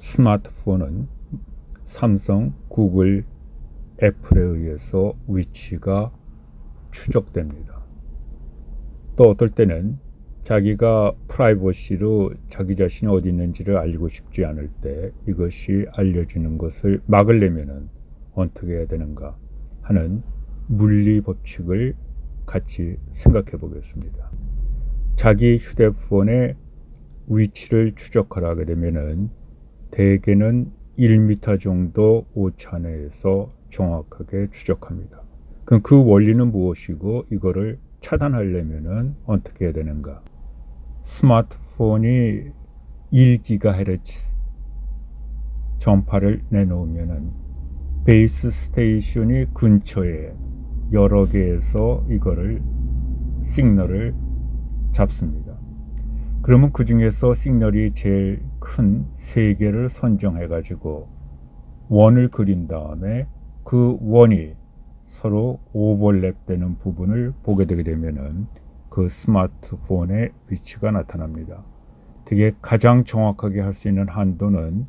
스마트폰은 삼성, 구글, 애플에 의해서 위치가 추적됩니다. 또 어떨 때는 자기가 프라이버시로 자기 자신이 어디 있는지를 알고 싶지 않을 때 이것이 알려주는 것을 막으려면 어떻게 해야 되는가 하는 물리 법칙을 같이 생각해 보겠습니다. 자기 휴대폰의 위치를 추적하게 되면 대개는 1m 정도 오차 내에서 정확하게 추적합니다. 그럼 그 원리는 무엇이고 이거를 차단하려면 어떻게 해야 되는가? 스마트폰이 1GHz 전파를 내놓으면 베이스 스테이션이 근처에 여러 개에서 이거를 시그널을 잡습니다. 그러면 그 중에서 시그널이 제일 큰 3개를 선정해 가지고 원을 그린 다음에 그 원이 서로 오버랩 되는 부분을 보게 되게 되면은 그 스마트폰의 위치가 나타납니다. 되게 가장 정확하게 할 수 있는 한도는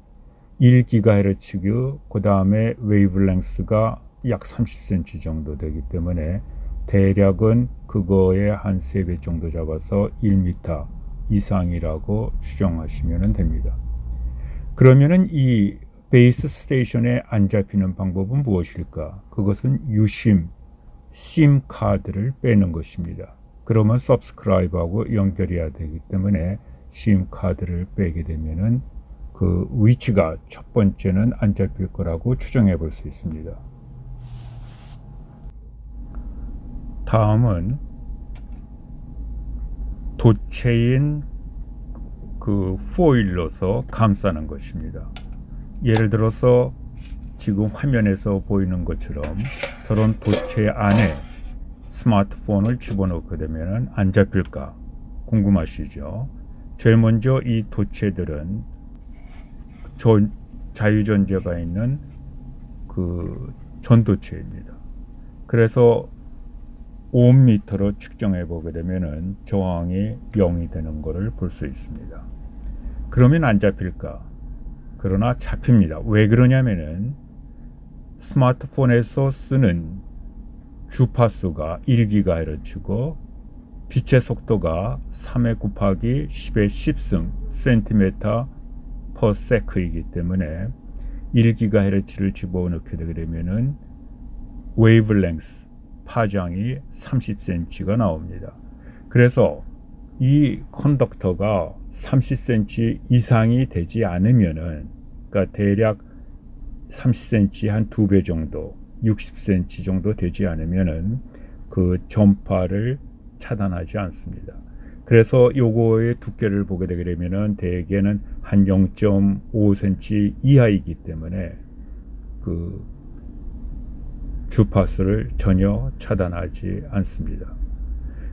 1GHz, 그 다음에 웨이브랭스가 약 30cm 정도 되기 때문에 대략은 그거의 한 3배 정도 잡아서 1m 이상이라고 추정하시면 됩니다. 그러면은 이 베이스 스테이션에 안 잡히는 방법은 무엇일까? 그것은 유심, 심 카드를 빼는 것입니다. 그러면 서브스크라이브하고 연결해야 되기 때문에 심 카드를 빼게 되면은 그 위치가 첫 번째는 안 잡힐 거라고 추정해 볼 수 있습니다. 다음은 도체인 그 포일로서 감싸는 것입니다. 예를 들어서 지금 화면에서 보이는 것처럼 저런 도체 안에 스마트폰을 집어넣게 되면 안 잡힐까 궁금하시죠? 제일 먼저 이 도체들은 자유전자가 있는 그 전도체입니다. 그래서 옴미터로 측정해 보게 되면은 저항이 0이 되는 것을 볼 수 있습니다. 그러면 안 잡힐까? 그러나 잡힙니다. 왜 그러냐면은 스마트폰에서 쓰는 주파수가 1GHz고 빛의 속도가 3의 곱하기 10의 10승 cm/s 이기 때문에 1GHz를 집어넣게 되게 되면은 웨이브랭스 파장이 30cm가 나옵니다. 그래서 이 컨덕터가 30cm 이상이 되지 않으면은, 그러니까 대략 30cm 한 2배 정도, 60cm 정도 되지 않으면은 그 전파를 차단하지 않습니다. 그래서 요거의 두께를 보게 되게 되면은 대개는 한 0.5cm 이하이기 때문에 그 주파수를 전혀 차단하지 않습니다.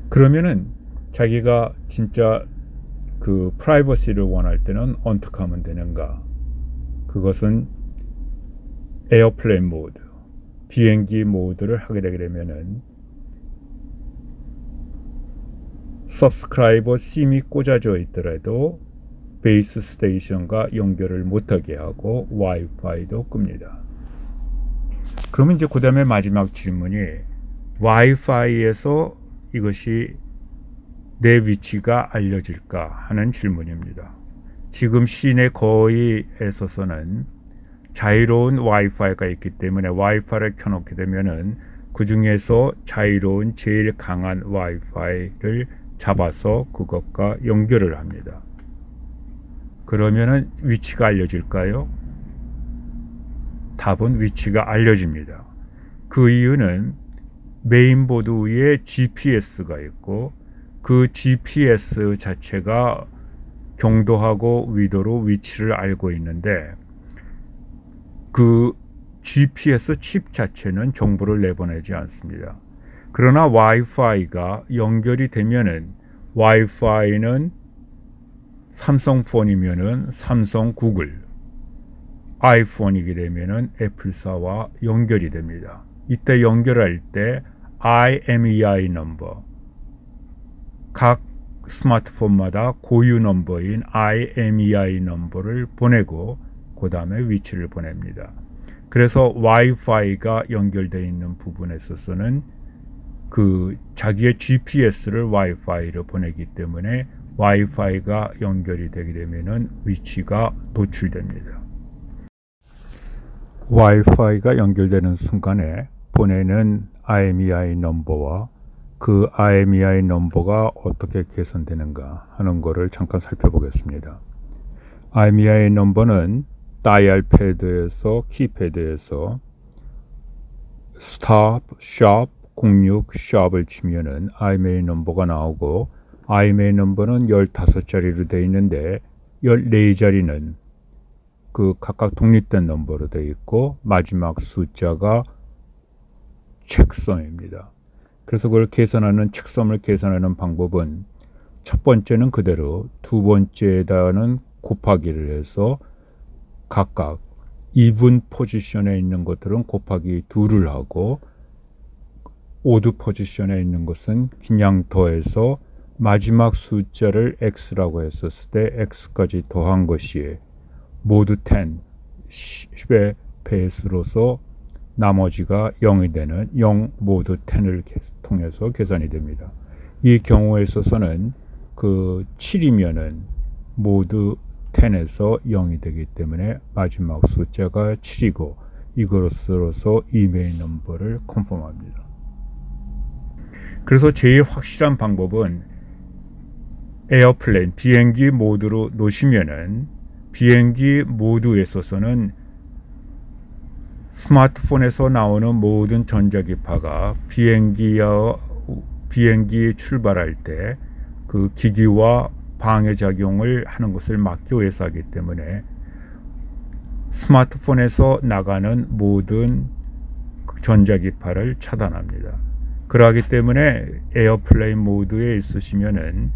그러면은 자기가 진짜 그 프라이버시를 원할 때는 어떻게 하면 되는가? 그것은 에어플레인 모드, 비행기 모드를 하게 되게 되면은 서브스크라이버 심이 꽂아져 있더라도 베이스 스테이션과 연결을 못하게 하고 와이파이도 끕니다. 그러면 이제 그 다음에 마지막 질문이 와이파이에서 이것이 내 위치가 알려질까 하는 질문입니다. 지금 시내 거의에 있어서는 자유로운 와이파이가 있기 때문에 와이파이를 켜놓게 되면은 그 중에서 자유로운 제일 강한 와이파이를 잡아서 그것과 연결을 합니다. 그러면은 위치가 알려질까요? 답은 위치가 알려집니다. 그 이유는 메인보드 위에 GPS가 있고 그 GPS 자체가 경도하고 위도로 위치를 알고 있는데 그 GPS 칩 자체는 정보를 내보내지 않습니다. 그러나 와이파이가 연결이 되면은 와이파이는 삼성폰이면은 삼성, 구글, 아이폰이게 되면은 애플사와 연결이 됩니다. 이때 연결할 때 IMEI 넘버, 각 스마트폰마다 고유 넘버인 IMEI 넘버를 보내고 그 다음에 위치를 보냅니다. 그래서 와이파이가 연결되어 있는 부분에 있어서는 그 자기의 GPS를 와이파이로 보내기 때문에 와이파이가 연결이 되게 되면은 위치가 노출됩니다. 와이파이가 연결되는 순간에 보내는 IMEI 넘버와 그 IMEI 넘버가 어떻게 개선되는가 하는 것을 잠깐 살펴보겠습니다. IMEI 넘버는 다이얼 패드에서 키패드에서 스탑, 샵, 06 샵을 치면은 IMEI 넘버가 나오고 IMEI 넘버는 15자리로 되어 있는데 14자리는 그 각각 독립된 넘버로 되어 있고 마지막 숫자가 책섬입니다. 그래서 그걸 계산하는 책섬을 계산하는 방법은 첫 번째는 그대로, 두 번째에다는 곱하기를 해서 각각 even 포지션에 있는 것들은 곱하기 2를 하고 오드 포지션에 있는 것은 그냥 더해서 마지막 숫자를 x라고 했었을 때 x까지 더한 것이 모두 10, 10의 배수로서 나머지가 0이 되는 0 모두 10을 통해서 계산이 됩니다. 이 경우에 있어서는 그 7이면은 모두 10에서 0이 되기 때문에 마지막 숫자가 7이고 이것으로서 이메일 넘버를 컨펌합니다. 그래서 제일 확실한 방법은 에어플레인, 비행기 모드로 놓으시면은 비행기 모드에 있어서는 스마트폰에서 나오는 모든 전자기파가 비행기 출발할 때 그 기기와 방해작용을 하는 것을 막기 위해서 하기 때문에 스마트폰에서 나가는 모든 전자기파를 차단합니다. 그러기 때문에 에어플레인 모드에 있으시면은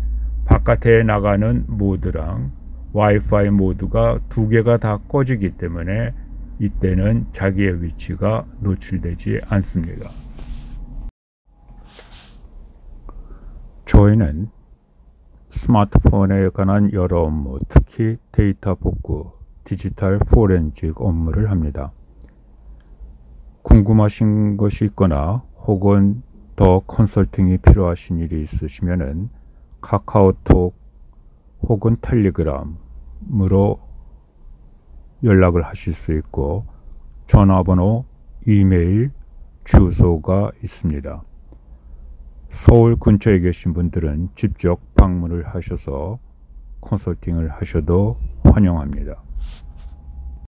바깥에 나가는 모드랑 와이파이 모드가 두 개가 다 꺼지기 때문에 이때는 자기의 위치가 노출되지 않습니다. 저희는 스마트폰에 관한 여러 업무, 특히 데이터 복구, 디지털 포렌식 업무를 합니다. 궁금하신 것이 있거나 혹은 더 컨설팅이 필요하신 일이 있으시면은 카카오톡 혹은 텔레그램으로 연락을 하실 수 있고 전화번호, 이메일, 주소가 있습니다. 서울 근처에 계신 분들은 직접 방문을 하셔서 컨설팅을 하셔도 환영합니다.